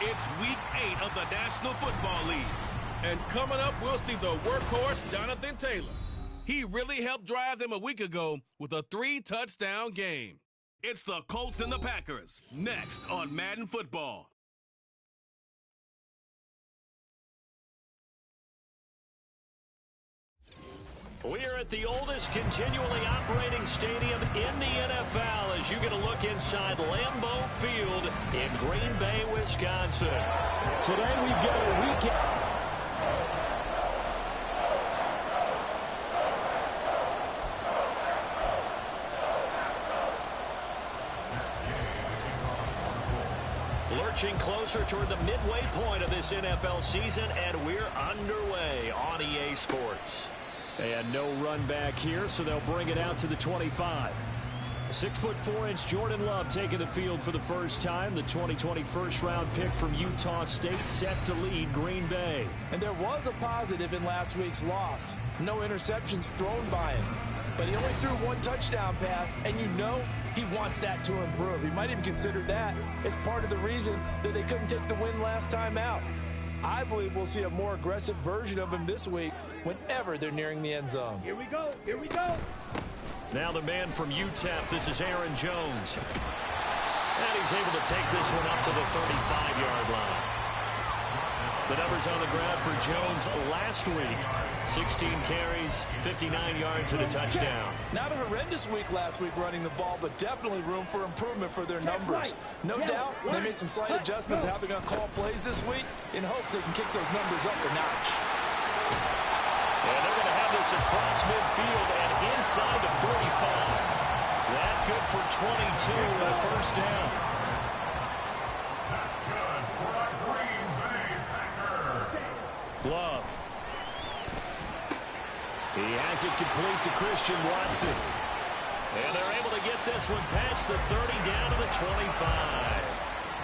It's Week 8 of the National Football League. And coming up, we'll see the workhorse, Jonathan Taylor. He really helped drive them a week ago with a 3-touchdown game. It's the Colts and the Packers, next on Madden Football. We're at the oldest continually operating stadium in the NFL as you get a look inside Lambeau Field in Green Bay, Wisconsin. Today we've got a weekend. Lurching closer toward the midway point of this NFL season, and we're underway on EA Sports. And no run back here, so they'll bring it out to the 25. 6'4" Jordan Love taking the field for the first time. The 2020 first-round pick from Utah State set to lead Green Bay. And there was a positive in last week's loss. No interceptions thrown by him. But he only threw one touchdown pass, and you know he wants that to improve. He might even consider that as part of the reason that they couldn't take the win last time out. I believe we'll see a more aggressive version of him this week whenever they're nearing the end zone. Here we go. Here we go. Now the man from UTEP, this is Aaron Jones. And he's able to take this one up to the 35-yard line. The numbers on the ground for Jones last week. 16 carries, 59 yards and a touchdown. Not a horrendous week last week running the ball, but definitely room for improvement for their numbers. No doubt they made some slight adjustments to how they're going to call plays this week in hopes they can kick those numbers up a notch. And they're going to have this across midfield and inside the 45. That good for 22 and a first down. That's good for a Green Bay Packer. Love. He has it complete to Christian Watson. And they're able to get this one past the 30 down to the 25.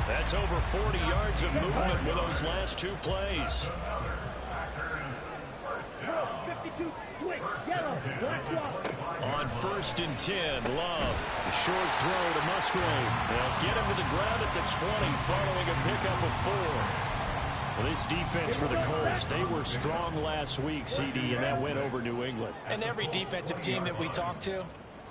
That's over 40 yards of movement with those last two plays. 52, switch, yellow, black wall. On 1st and 10, Love. A short throw to Musgrave. They'll get him to the ground at the 20 following a pickup of 4. Well, this defense for the Colts, they were strong last week, CD, and that went over New England. And every defensive team that we talk to,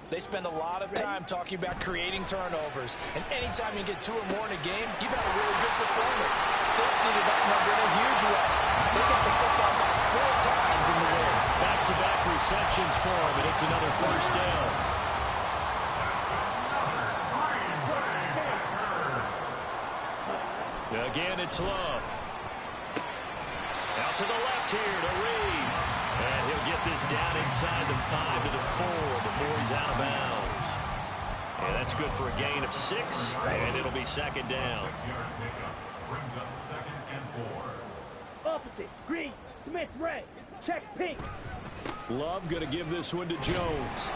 they spend a lot of time talking about creating turnovers. And anytime you get 2 or more in a game, you've had a really good performance. They exceeded that number in a huge way. They got the football back 4 times in the win. Back-to-back receptions for him, and it's another first down. Again, it's Love. Out to the left here to Reed. And he'll get this down inside the 5 to the 4 before he's out of bounds. And that's good for a gain of 6, and it'll be second down. Brings up 2nd and 4. Opposite, green, Smith, red, check, pink. Love going to give this one to Jones.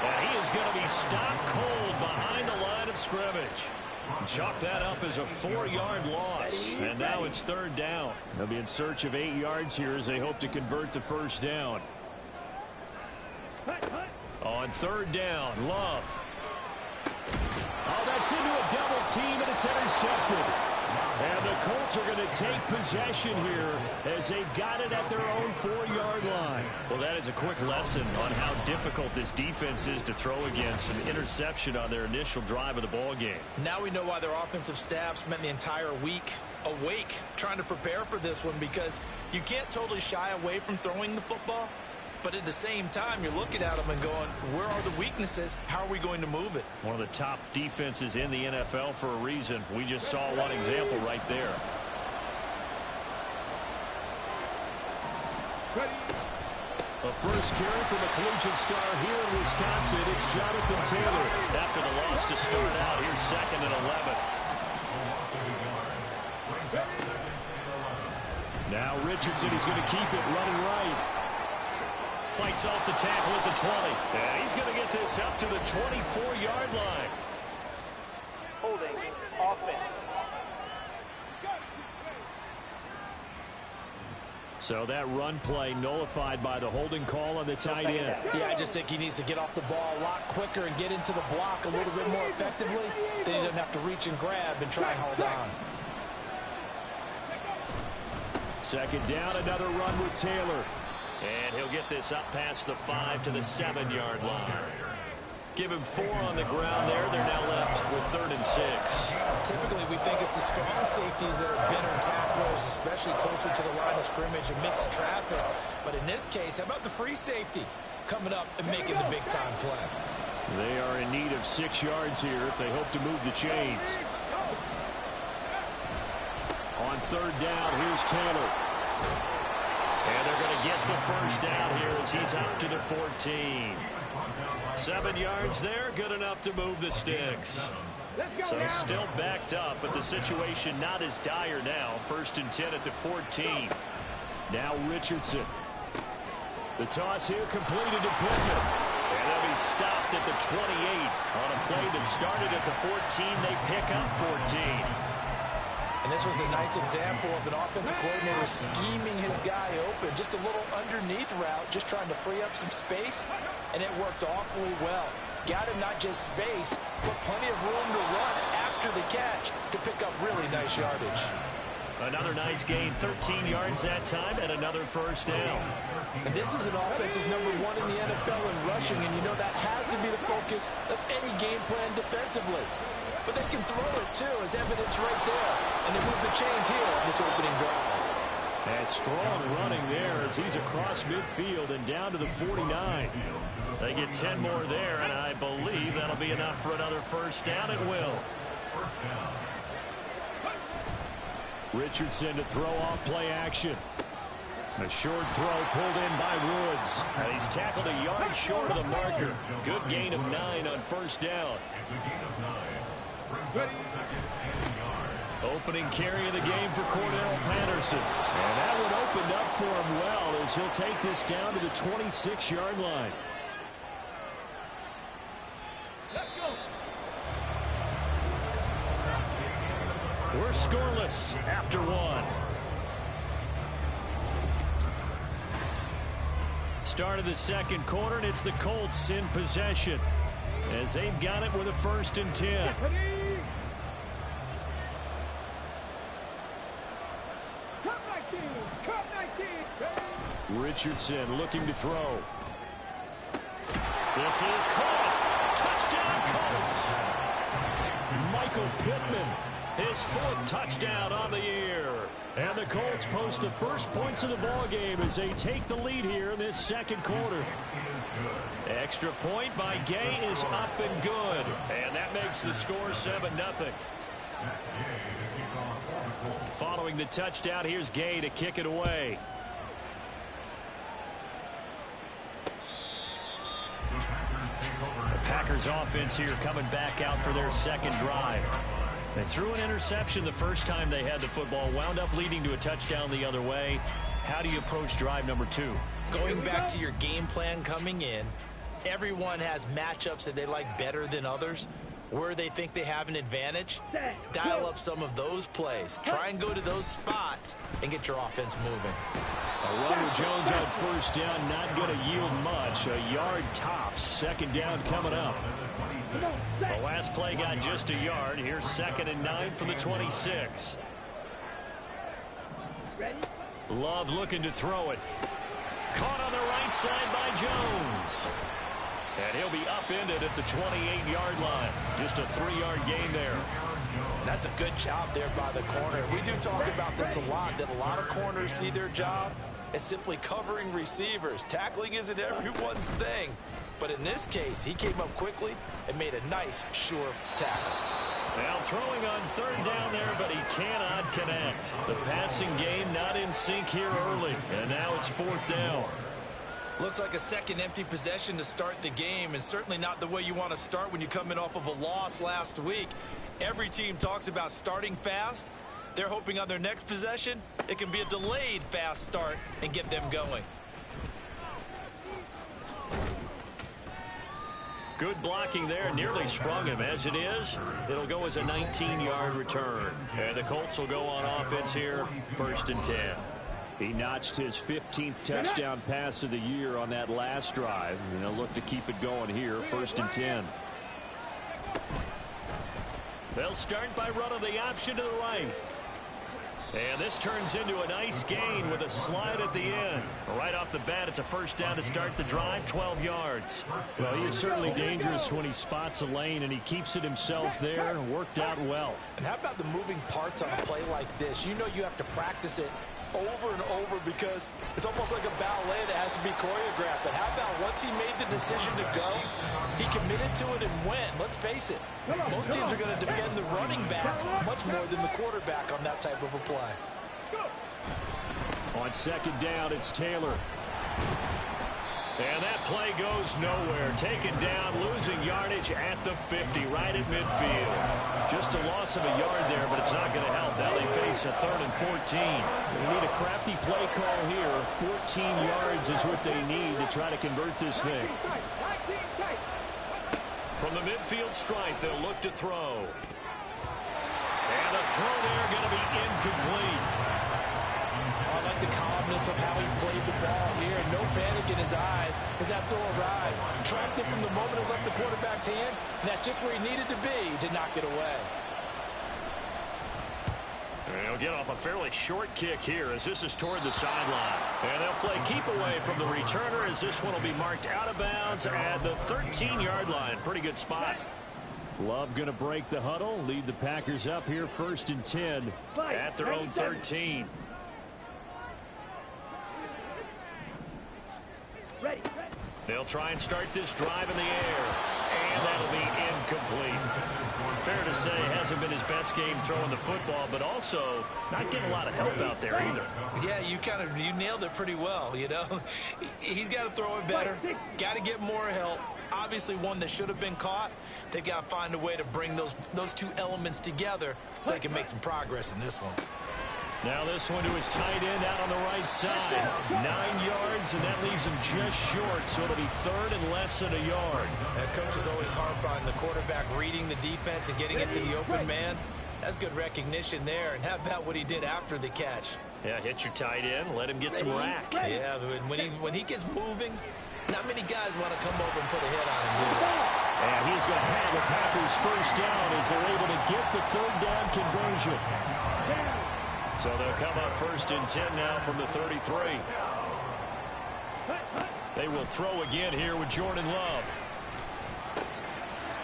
And he is going to be stopped cold behind the line of scrimmage. Chalk that up as a 4-yard loss, and now it's 3rd down. They'll be in search of 8 yards here as they hope to convert the first down. On 3rd down, Love. Oh, that's into a double team, and it's intercepted. And the Colts are going to take possession here as they've got it at their own 4-yard line. Well, that is a quick lesson on how difficult this defense is to throw against. An interception on their initial drive of the ball game. Now we know why their offensive staff spent the entire week awake trying to prepare for this one, because you can't totally shy away from throwing the football. But at the same time, you're looking at them and going, where are the weaknesses? How are we going to move it? One of the top defenses in the NFL for a reason. We just saw one example right there. A first carry from a collegiate star here in Wisconsin. It's Jonathan Taylor. After the loss to start out, here's 2nd and 11. Now Richardson. He's going to keep it running right. Fights off the tackle at the 20. And he's going to get this up to the 24-yard line. Holding offense. So that run play nullified by the holding call on the tight end. Yeah, I just think he needs to get off the ball a lot quicker and get into the block a little bit more effectively. Then he doesn't have to reach and grab and try and hold on. Second down, another run with Taylor. And he'll get this up past the 5 to the 7-yard line. Give him 4 on the ground there. They're now left with 3rd and 6. Typically, we think it's the strong safeties that are better tacklers, especially closer to the line of scrimmage amidst traffic. But in this case, how about the free safety coming up and making the big-time play? They are in need of 6 yards here if they hope to move the chains. On 3rd down, here's Taylor. And they're going to get the first down here as he's up to the 14. 7 yards there, good enough to move the sticks. So still backed up, but the situation not as dire now. 1st and 10 at the 14. Now Richardson. The toss here completed to Pittman. And they'll be stopped at the 28 on a play that started at the 14. They pick up 14. And this was a nice example of an offensive coordinator scheming his guy open. Just a little underneath route, just trying to free up some space, and it worked awfully well. Got him not just space, but plenty of room to run after the catch to pick up really nice yardage. Another nice gain, 13 yards that time, and another first down. And this is an offense that's #1 in the NFL in rushing, and you know that has to be the focus of any game plan defensively. But they can throw it, too, as evidence right there. And they move the chains here on this opening drive. And strong running there as he's across midfield and down to the 49. They get 10 more there, and I believe that'll be enough for another first down. It will. Richardson to throw off play action. A short throw pulled in by Woods. And he's tackled a yard short of the marker. Good gain of 9 on first down. Opening carry of the game for Cordell Patterson. And that one opened up for him well as he'll take this down to the 26-yard line. We're scoreless after 1. Start of the second quarter, and it's the Colts in possession as they've got it with a 1st and 10. Richardson looking to throw. This is caught. Touchdown, Colts. Michael Pittman, his 4th touchdown on the year. And the Colts post the first points of the ball game as they take the lead here in this second quarter. Extra point by Gay is up and good. And that makes the score 7-0. Following the touchdown, here's Gay to kick it away. The Packers offense here coming back out for their second drive. They threw an interception the first time they had the football, wound up leading to a touchdown the other way. How do you approach drive number 2? Going back to your game plan coming in, everyone has matchups that they like better than others. Where they think they have an advantage, dial up some of those plays. Try and go to those spots and get your offense moving. A run with Jones on first down, not going to yield much. A yard tops. Second down coming up. The last play got just a yard. Here's 2nd and 9 from the 26. Love looking to throw it. Caught on the right side by Jones. And he'll be upended at the 28-yard line. Just a 3-yard gain there. That's a good job there by the corner. We do talk about this a lot, that a lot of corners see their job as simply covering receivers. Tackling isn't everyone's thing. But in this case, he came up quickly and made a nice, sure tackle. Now throwing on 3rd down there, but he cannot connect. The passing game not in sync here early. And now it's 4th down. Looks like a second empty possession to start the game, and certainly not the way you want to start when you come in off of a loss last week. Every team talks about starting fast, They're hoping on their next possession, it can be a delayed fast start and get them going. Good blocking there, nearly sprung him. As it is, it'll go as a 19-yard return. And the Colts will go on offense here, 1st and 10. He notched his 15th touchdown pass of the year on that last drive. And they'll look to keep it going here, 1st and 10. They'll start by running the option to the right. And this turns into a nice gain with a slide at the end. Right off the bat, it's a 1st down to start the drive, 12 yards. Well, he is certainly dangerous when he spots a lane, and he keeps it himself there and worked out well. And how about the moving parts on a play like this? You know you have to practice it over and over because it's almost like a ballet that has to be choreographed. But how about once he made the decision to go, he committed to it and went. Let's face it, most teams are going to defend the running back much more than the quarterback on that type of a play. On 2nd down, it's Taylor. And that play goes nowhere. Taken down, losing yardage at the 50, right at midfield. Just a loss of a yard there, but it's not going to help. Now they face a 3rd and 14. They need a crafty play call here. 14 yards is what they need to try to convert this thing. From the midfield stripe, they'll look to throw. And the throw there going to be incomplete. I like the calmness of how he played the ball here. No panic in his eyes as that throw arrived. Tracked it from the moment it left the quarterback's hand, and that's just where he needed to be to knock it away. And he'll get off a fairly short kick here as this is toward the sideline. And they'll play keep away from the returner as this one will be marked out of bounds at the 13-yard line. Pretty good spot. Love going to break the huddle, lead the Packers up here 1st and 10 at their own 13. Ready. They'll try and start this drive in the air, and that'll be incomplete. Fair to say, hasn't been his best game throwing the football, but also not getting a lot of help out there either. Yeah, you nailed it pretty well, you know. He's got to throw it better, got to get more help. Obviously one that should have been caught. They've got to find a way to bring those two elements together so they can make some progress in this one. Now this one to his tight end out on the right side. 9 yards, and that leaves him just short, so it'll be 3rd and less than a yard. That coach is always harped on the quarterback reading the defense and getting it to the open man. That's good recognition there. And how about what he did after the catch? Yeah, hit your tight end, let him get some rack. Yeah, when he gets moving, not many guys want to come over and put a hit on him. And he's going to have the Packers 1st down as they're able to get the 3rd down conversion. So they'll come up 1st and 10 now from the 33. They will throw again here with Jordan Love.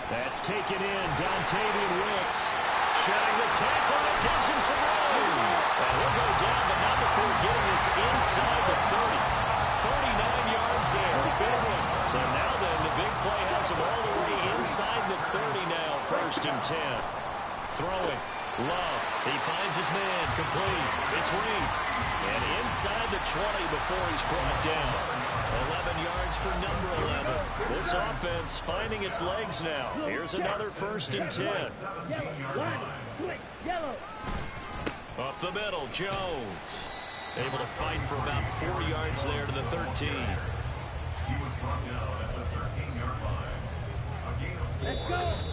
That's taken in. Dontavian Wicks shedding the tackle and gives him some room. And he'll go down, but not before getting this inside the 30. 39 yards there. Big one. So now then, the big play has him all the way inside the 30 now. 1st and 10. Throwing. Love, he finds his man, complete. It's Reed. And inside the 20 before he's brought down. 11 yards for number 11. This offense finding its legs now. Here's another 1st and 10. Yellow. Up the middle, Jones. Able to fight for about 4 yards there to the 13. He was brought down at the 13-yard line. A gain of 4. Let's go.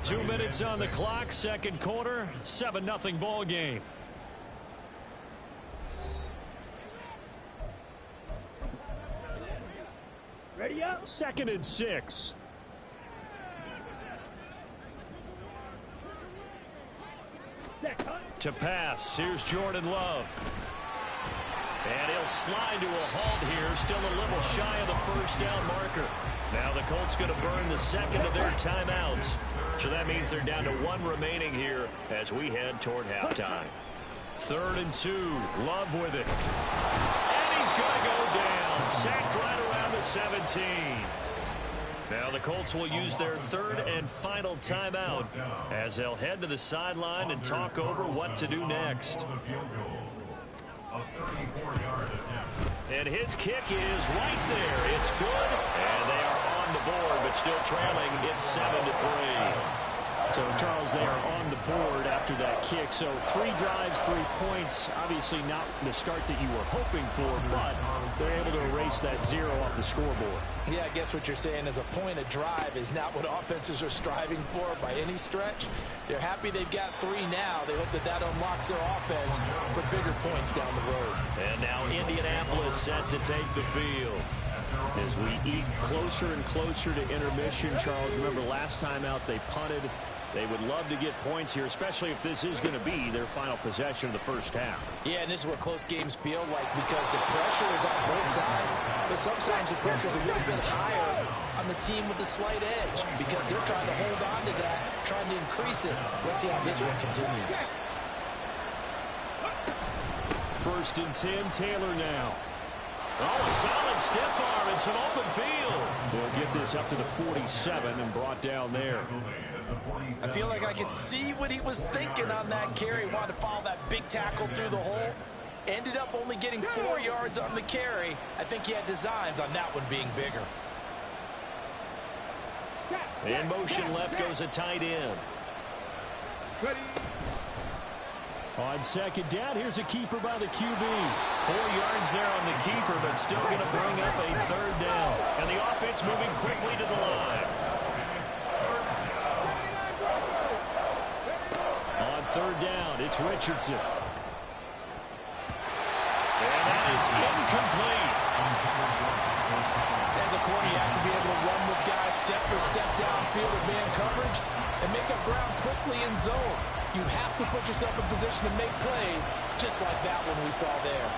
2 minutes on the clock, 2nd quarter, 7-0 ball game. Ready up. 2nd and 6. To pass, here's Jordan Love. And he'll slide to a halt here, still a little shy of the 1st down marker. Now the Colts going to burn the 2nd of their timeouts. So that means they're down to 1 remaining here as we head toward halftime. 3rd and 2, Love with it. And he's going to go down, sacked right around the 17. Now the Colts will use their 3rd and final timeout as they'll head to the sideline and talk over what to do next. And his kick is right there. It's good, and they are on the board, but still trailing. It's 7-3. So, Charles, they are on the board after that kick. So 3 drives, 3 points. Obviously not the start that you were hoping for, but they're able to erase that 0 off the scoreboard. Yeah, I guess what you're saying is a point of drive is not what offenses are striving for by any stretch. They're happy they've got 3 now. They hope that that unlocks their offense for bigger points down the road. And now Indianapolis set to take the field. As we eat closer and closer to intermission, Charles, remember last time out they punted. They would love to get points here, especially if this is going to be their final possession of the first half. Yeah, and this is what close games feel like because the pressure is on both sides. But sometimes the pressure is a little bit higher on the team with the slight edge because they're trying to hold on to that, trying to increase it. Let's see how this one continues. 1st and 10, Taylor now. Oh, a solid stiff arm and some open field. They'll get this up to the 47 and brought down there. I feel like I could see what he was thinking on that carry. Wanted to follow that big tackle through the hole. Ended up only getting 4 yards on the carry. I think he had designs on that one being bigger. In motion left goes a tight end. On 2nd down, here's a keeper by the QB. 4 yards there on the keeper, but still going to bring up a 3rd down. And the offense moving quickly to the line. On 3rd down, it's Richardson. And that is incomplete. As a corner, you have to be able to run with guys step for step downfield with man coverage and make up ground quickly in zone. You have to put yourself in position to make plays, just like that one we saw there.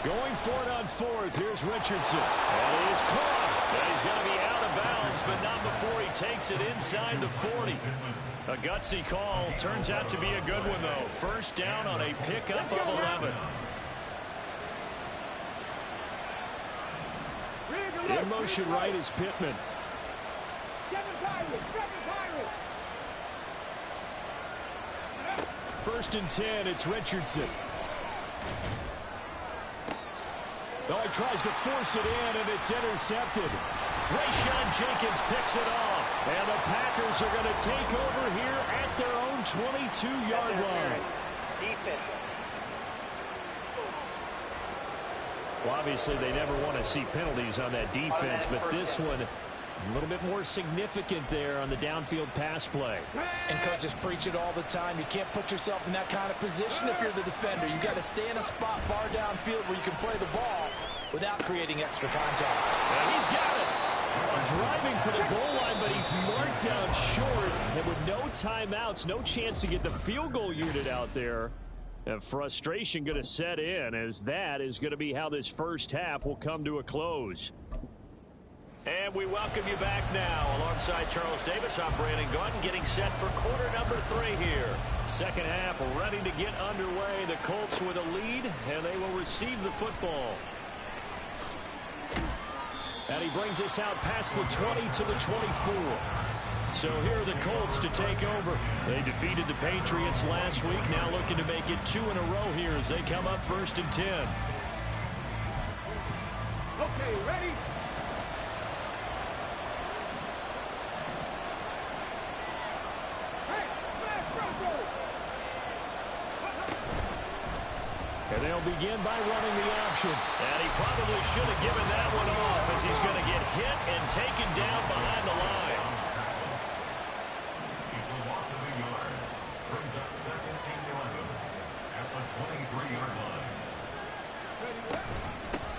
Going for it on 4th. Here's Richardson. And it is caught. And he's going to be out of bounds, but not before he takes it inside the 40. A gutsy call. Turns out to be a good one, though. 1st down on a pickup of 11. In motion right is Pittman. 1st and 10, it's Richardson. Oh, he tries to force it in, and it's intercepted. Rayshon Jenkins picks it off. And the Packers are going to take over here at their own 22-yard line. Defense. Well, obviously, they never want to see penalties on that defense, but this one a little bit more significant there on the downfield pass play. And coaches preach it all the time. You can't put yourself in that kind of position if you're the defender. You've got to stay in a spot far downfield where you can play the ball without creating extra contact. And he's got it. Driving for the goal line, but he's marked down short. And with no timeouts, no chance to get the field goal unit out there. And frustration going to set in, as that is going to be how this first half will come to a close. And we welcome you back now. Alongside Charles Davis, I'm Brandon Gaudin, getting set for quarter number 3 here. Second half ready to get underway. The Colts with a lead, and they will receive the football. And he brings us out past the 20 to the 24. So here are the Colts to take over. They defeated the Patriots last week, now looking to make it 2 in a row here as they come up 1st and 10. Okay, ready? And they'll begin by running the option. And he probably should have given that one off as he's going to get hit and taken down behind the line. It's a loss of a yard. Brings up 2nd and 11 at the 23-yard line.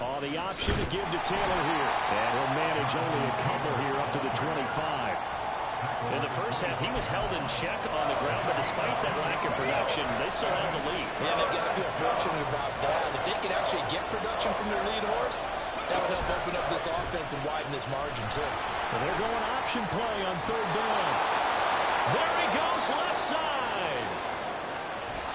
Oh, the option to give to Taylor here. And he'll manage only a couple here up to the 25. In the first half, he was held in check on the ground, but despite that lack of production, they still have the lead. Yeah, they've got to feel fortunate about that. If they could actually get production from their lead horse, that would help open up this offense and widen this margin, too. Well, they're going option play on 3rd down. There he goes, left side.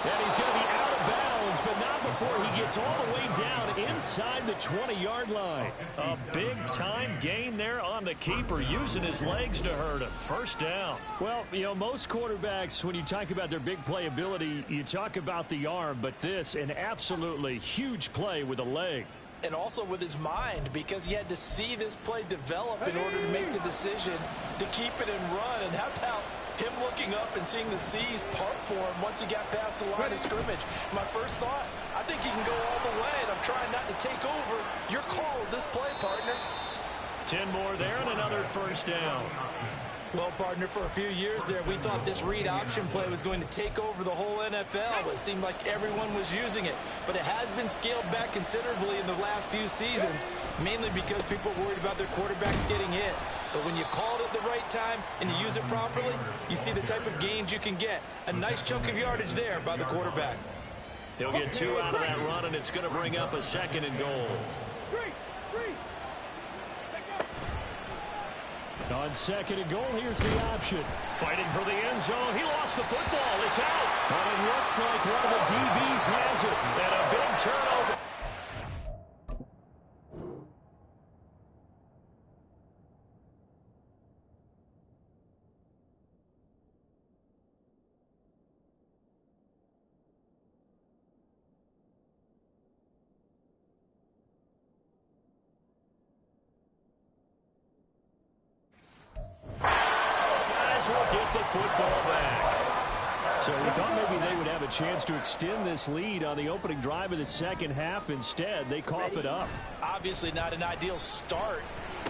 And he's going to be out of bounds, but not before he gets all the way down inside the 20-yard line. A big-time gain there on the keeper, using his legs to hurt him. 1st down. Well, you know, most quarterbacks, when you talk about their big play ability, you talk about the arm, but this, an absolutely huge play with a leg. and also with his mind, because he had to see this play develop in order to make the decision to keep it and run. And how about him looking up and seeing the seas part for him once he got past the line of scrimmage? My first thought, I think he can go all the way, and I'm trying not to take over. Your call with this play, partner. 10 more there and another first down. Well, partner, for a few years there, we thought this read option play was going to take over the whole NFL. It seemed like everyone was using it. But it has been scaled back considerably in the last few seasons, mainly because people are worried about their quarterbacks getting hit. But when you call it at the right time and you use it properly, you see the type of gains you can get. A nice chunk of yardage there by the quarterback. He'll get 2 out of that run, and it's going to bring up a 2nd and goal. On 2nd and goal, here's the option. Fighting for the end zone. He lost the football. It's out. But it looks like one of the DBs has it. And a big turnover. Will get the football back. So we thought maybe they would have a chance to extend this lead on the opening drive of the second half. Instead, they cough it up. Obviously not an ideal start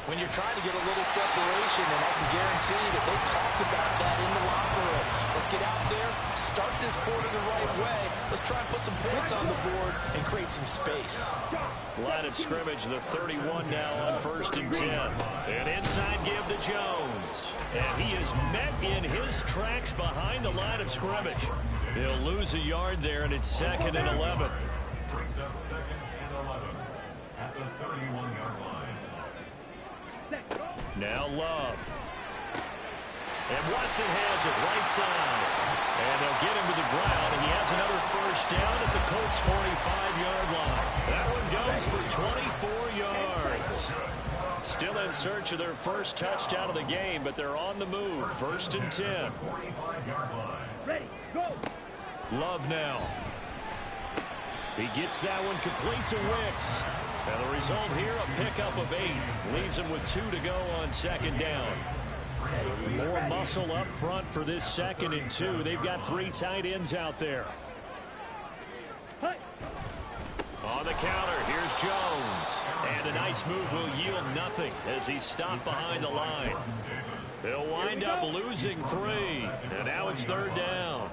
when you're trying to get a little separation, and I can guarantee that they talked about that in the locker room. Let's get out there, start this quarter the right way. Let's try and put some points on the board and create some space. Line of scrimmage, the 31 now on 1st and 10. An inside give to Jones. And he is met in his tracks behind the line of scrimmage. He'll lose a yard there, and it's 2nd and 11. Brings up 2nd and 11 at the 31-yard line. Now Love. And Watson has it right side. And they'll get him to the ground, and he has another first down at the Colts' 45-yard line. That one goes for 24 yards. Still in search of their first touchdown of the game, but they're on the move. 1st and 10. Ready, go. Love now. He gets that one complete to Wicks. And the result here, a pickup of 8. Leaves him with 2 to go on 2nd down. More muscle up front for this 2nd and 2. They've got 3 tight ends out there. On the counter, here's Jones. And a nice move will yield nothing as he's stopped behind the line. They'll wind up losing 3. And now it's 3rd down.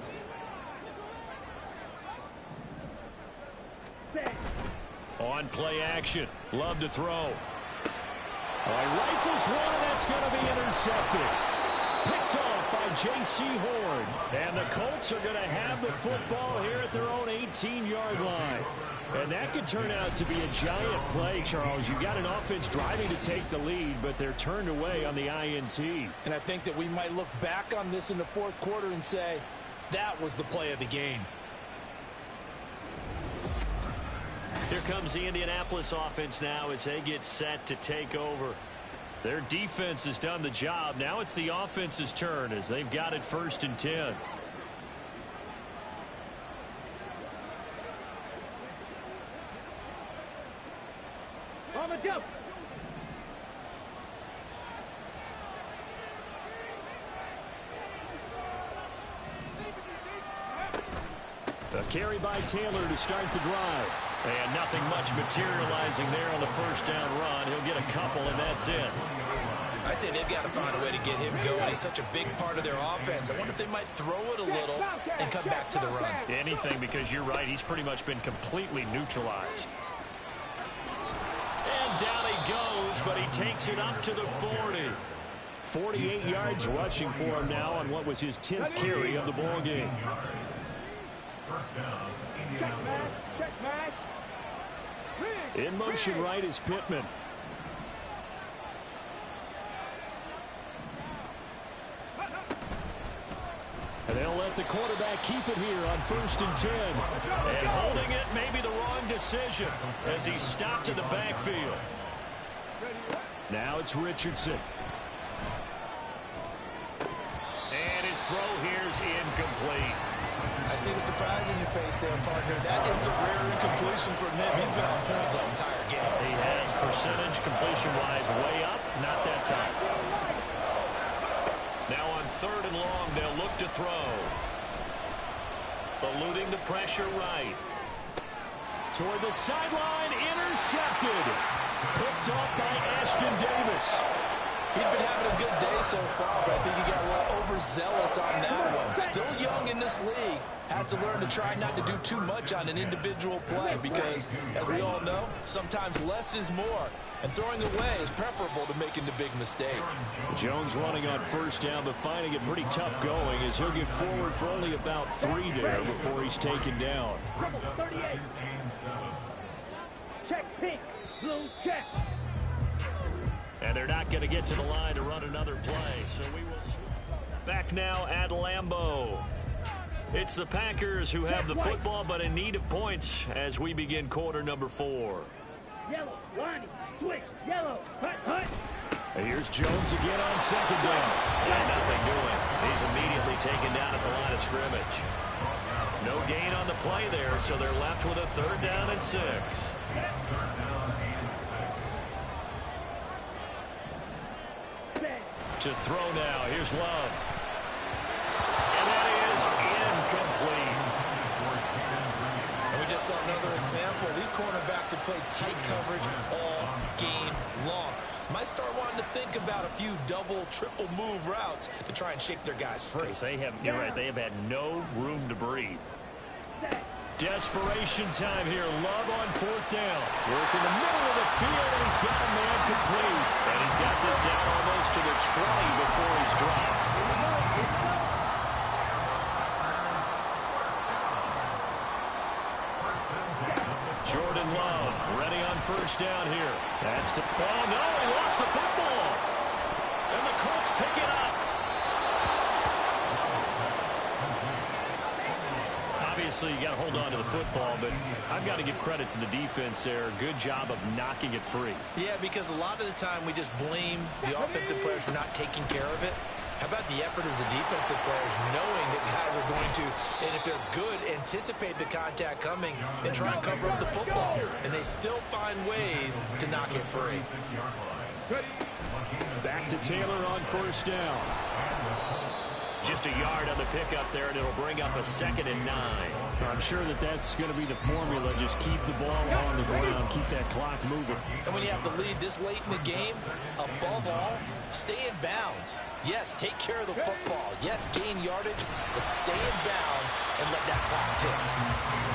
On play action. Love to throw. Rifles one, and that's going to be intercepted. Picked off by J.C. Horn. And the Colts are going to have the football here at their own 18-yard line. And that could turn out to be a giant play, Charles. You've got an offense driving to take the lead, but they're turned away on the INT. And I think that we might look back on this in the 4th quarter and say, that was the play of the game. Here comes the Indianapolis offense now as they get set to take over. Their defense has done the job. Now it's the offense's turn as they've got it 1st and 10. On the go. A carry by Taylor to start the drive. And nothing much materializing there on the first down run. He'll get a couple, and that's it. I'd say they've got to find a way to get him going. He's such a big part of their offense. I wonder if they might throw it a little and come back to the run. Anything, because you're right. He's pretty much been completely neutralized. And down he goes, but he takes it up to the 40. 48 yards rushing for him now on what was his 10th carry of the ball game. In motion right is Pittman. And they'll let the quarterback keep it here on 1st and 10. And holding it may be the wrong decision as he stopped in the backfield. Now it's Richardson. And his throw here's incomplete. I see the surprise in your face there, partner. That is a rare incompletion from him. He's been on point this entire game. He has percentage completion-wise way up, not that time. Now on 3rd and long, they'll look to throw. Eluding the pressure right. Toward the sideline, intercepted. Picked off by Ashton Davis. He's been having a good day so far, but I think he got a little overzealous on that one. Still young in this league. Has to learn to try not to do too much on an individual play because, as we all know, sometimes less is more. And throwing away is preferable to making the big mistake. Jones running on 1st down, but finding it pretty tough going as he'll get forward for only about 3 there before he's taken down. 38. Check pink. Blue check. And they're not going to get to the line to run another play, so we will back now at Lambeau. It's the Packers who have the football, but in need of points as we begin quarter number 4. Yellow, line, switch, yellow, hut, hut. And here's Jones again on 2nd down. And nothing doing. He's immediately taken down at the line of scrimmage. No gain on the play there, so they're left with a 3rd down and 6. To throw now. Here's Love. And that is incomplete. And we just saw another example. These cornerbacks have played tight coverage all game long. Might start wanting to think about a few double, triple move routes to try and shake their guys free. You're right, they have had no room to breathe. Desperation time here. Love on 4th down. Work in the middle of the field, and he's got a man complete. And he's got this down almost to the 20 before he's dropped. Jordan Love ready on 1st down here. That's to... Oh, no, he lost the football. And the Colts pick it up. Obviously, you got to hold on to the football, but I've got to give credit to the defense there. Good job of knocking it free. Yeah, because a lot of the time we just blame the offensive players for not taking care of it. How about the effort of the defensive players knowing that guys are going to, and if they're good, anticipate the contact coming and try and cover up the football. And they still find ways to knock it free. Back to Taylor on 1st down. Just a yard on the pickup there, and it'll bring up a 2nd and 9. I'm sure that's going to be the formula. Just keep the ball on the ground, keep that clock moving. And when you have the lead this late in the game, above all, stay in bounds. Yes, take care of the football. Yes, gain yardage, but stay in bounds and let that clock tick.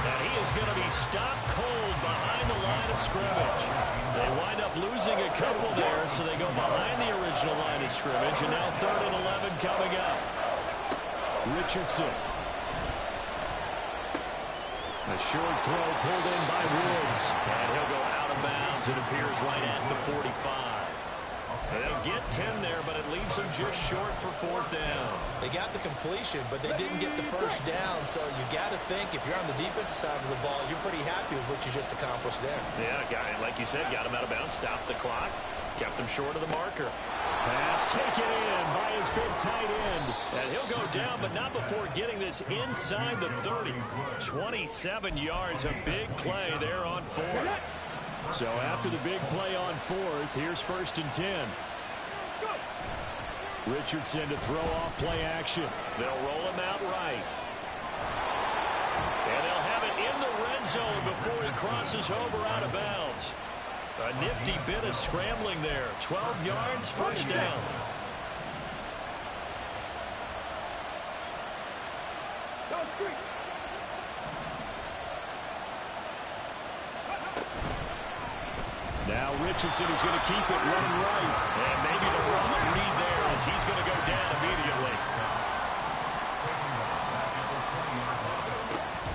And he is going to be stopped cold behind the line of scrimmage. They wind up losing a couple there, so they go behind the original line of scrimmage, and now 3rd and 11 coming up. Richardson. A short throw pulled in by Woods. And he'll go out of bounds. It appears right at the 45. They'll get 10 there, but it leaves them just short for 4th down. They got the completion, but they didn't get the 1st down, so you got to think if you're on the defensive side of the ball, you're pretty happy with what you just accomplished there. Yeah, like you said, got him out of bounds, stopped the clock, kept him short of the marker. Pass taken in by his big tight end. And he'll go down, but not before getting this inside the 30. 27 yards, a big play there on 4th. So after the big play on 4th, here's 1st and 10. Richardson to throw off play action. They'll roll him out right. And they'll have it in the red zone before he crosses over out of bounds. A nifty bit of scrambling there. 12 yards, 1st down. Now Richardson is going to keep it running right. And maybe the wrong read there as he's going to go down immediately.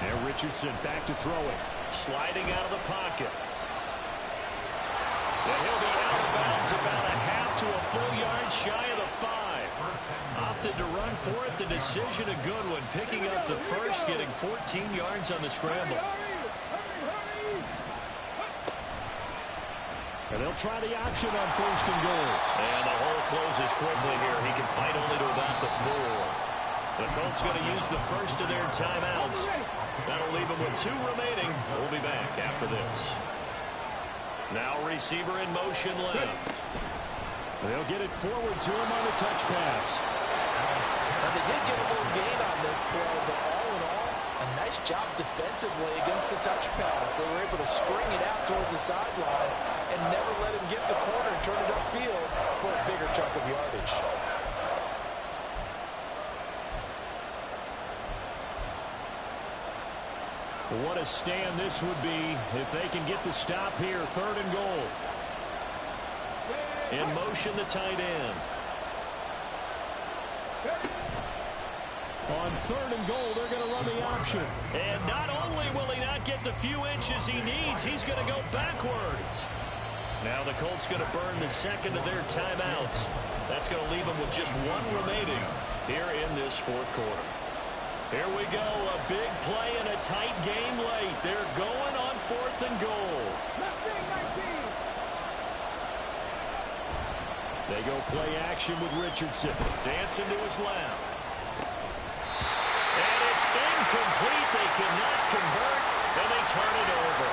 And Richardson back to throw it. Sliding out of the pocket. And he'll be out of bounds about a half to a full yard shy of the 5. Opted to run for it. The decision a good one. Picking up the 1st, getting 14 yards on the scramble. And they'll try the option on 1st and goal. And the hole closes quickly here. He can fight only to about the 4. The Colts going to use the first of their timeouts. That'll leave them with 2 remaining. We'll be back after this. Now receiver in motion left. They'll get it forward to him on the touch pass. Now they did get a little gain on this play, but all in all, a nice job defensively against the touch pass. They were able to string it out towards the sideline and never let him get the corner and turn it upfield for a bigger chunk of yardage. What a stand this would be if they can get the stop here. 3rd and goal. In motion, the tight end. On 3rd and goal, they're going to run the option. And not only will he not get the few inches he needs, he's going to go backwards. Now the Colts going to burn the second of their timeouts. That's going to leave them with just 1 remaining here in this 4th quarter. Here we go, a big play in a tight game late. They're going on 4th and goal. They go play action with Richardson. Dancing to his left. And it's incomplete. They cannot convert, and they turn it over.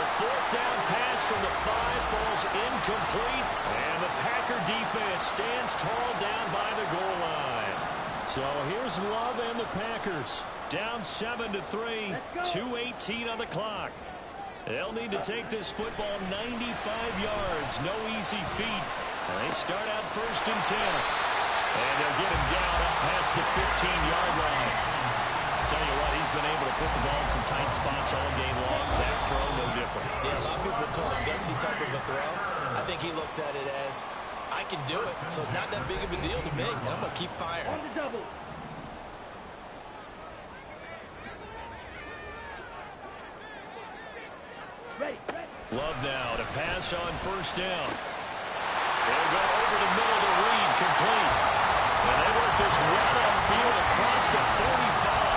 The 4th down pass from the 5 falls incomplete, and the Packer defense stands tall down by the goal line. So here's Love and the Packers. Down 7-3, 2:18 on the clock. They'll need to take this football 95 yards. No easy feat. They start out 1st and 10. And they'll get him down up past the 15-yard line. I'll tell you what, he's been able to put the ball in some tight spots all game long. That throw, no different. Yeah, a lot of people call it gutsy type of a throw. I think he looks at it as, I can do it, so it's not that big of a deal to me, and I'm going to keep firing. On the double. Ready. Love now to pass on 1st down. They'll go over the middle to Reed, complete. And they work this right on field across the 45.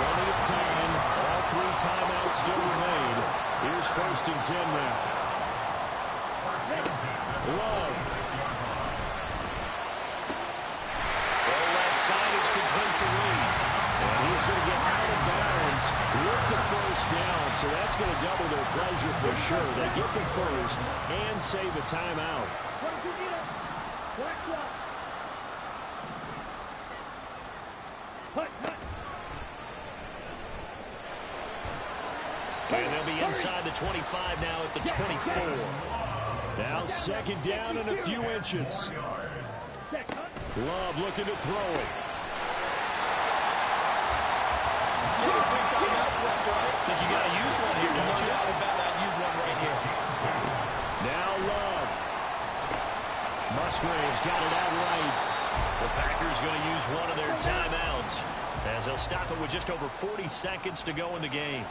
Plenty of time. All 3 timeouts still remain. Here's 1st and 10 now. Love. Throw left side is complete to Reed. And he's going to get out of bounds with the 1st down. So that's going to double their pleasure for sure. They get the 1st and save a timeout. And they'll be inside the 25 now at the 24. Now 2nd down and a few inches. Love looking to throw it. There's 3 timeouts left, right? I think you got to use one here, don't you? No doubt about it. I'd use one right here. Now Love. Musgrave's got it out right. The Packers going to use one of their timeouts as they'll stop it with just over 40 seconds to go in the game.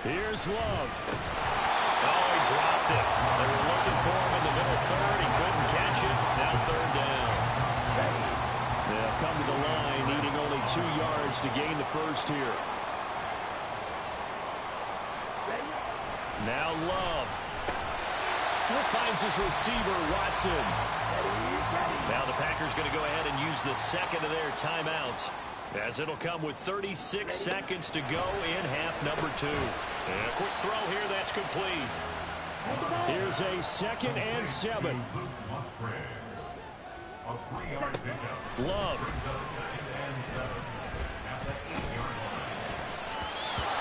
Here's Love. Oh, he dropped it. They were looking for him in the middle 3rd. He couldn't catch it. Now 3rd down. They'll come to the line, needing only 2 yards to gain the 1st here. Now Love. Finds his receiver, Watson. Now the Packers going to go ahead and use the 2nd of their timeouts, as it'll come with 36 seconds to go in half number 2. And a quick throw here that's complete. Here's a 2nd and 7. Love.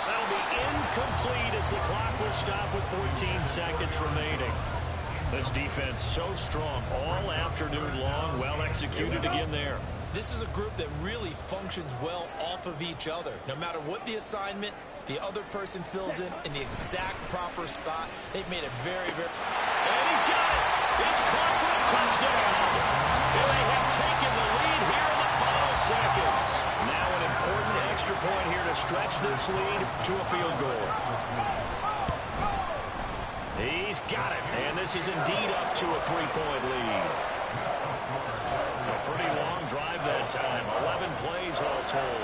That'll be incomplete as the clock will stop with 14 seconds remaining. This defense so strong all afternoon long. Well executed again there. This is a group that really functions well off of each other. No matter what the assignment, the other person fills in the exact proper spot. They've made it very, very... And he's got it. It's caught for a touchdown. And they have taken the lead here in the final seconds. Now an important extra point here to stretch this lead to a field goal. He's got it. And this is indeed up to a 3-point lead. A pretty long drive that time. 11 plays all told.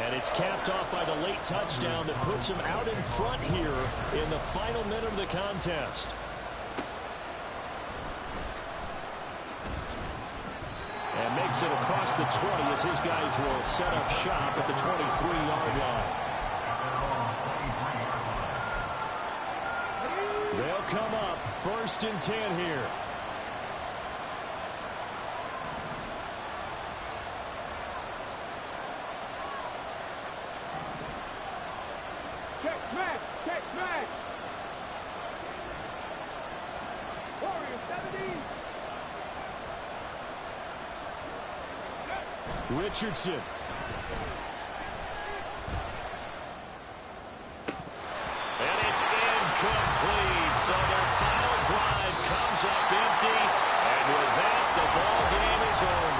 And it's capped off by the late touchdown that puts him out in front here in the final minute of the contest. And makes it across the 20 as his guys will set up shop at the 23-yard line. They'll come up 1st and 10 here. Check, man. Warrior 70. Richardson. And it's incomplete. So their final drive comes up empty. And with that, the ball game is over.